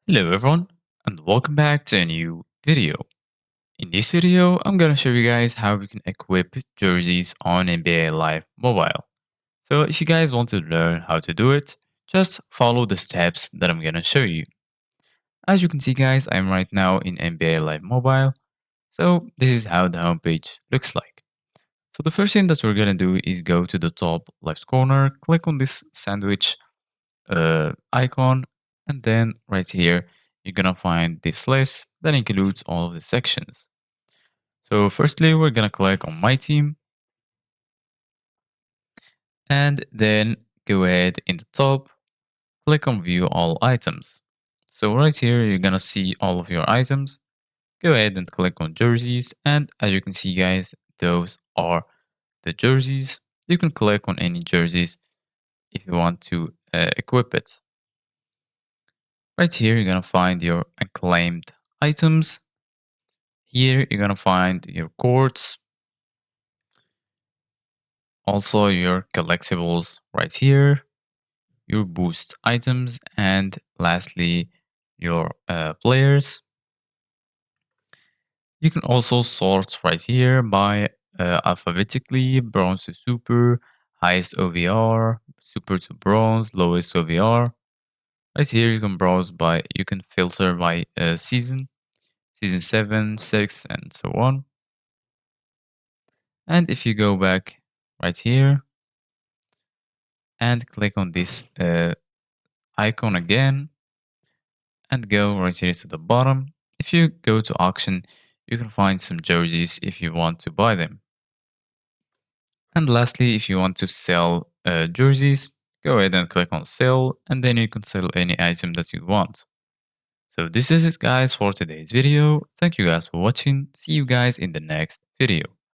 Hello everyone and welcome back to a new video. In this video, I'm gonna show you guys how we can equip jerseys on NBA Live Mobile. So if you guys want to learn how to do it, just follow the steps that I'm gonna show you. As you can see guys, I'm right now in NBA Live Mobile. So this is how the homepage looks like. So the first thing that we're gonna do is go to the top left corner, click on this sandwich icon, and then right here you're gonna find this list that includes all of the sections. So firstly we're gonna click on my team and then go ahead in the top, click on view all items. So right here you're gonna see all of your items. Go ahead and click on jerseys, and as you can see guys, those are the jerseys. You can click on any jerseys if you want to equip it. Right here you're gonna find your acclaimed items. Here you're gonna find your courts, also your collectibles right here, your boost items, and lastly your players. You can also sort right here by alphabetically, bronze to super, highest OVR, super to bronze, lowest OVR. Right here you can browse by, you can filter by season, season 7, 6, and so on. And if you go back right here and click on this icon again and go right here to the bottom, if you go to auction, you can find some jerseys if you want to buy them. And lastly, if you want to sell jerseys, go ahead and click on sell, and then you can sell any item that you want. So this is it guys for today's video. Thank you guys for watching. See you guys in the next video.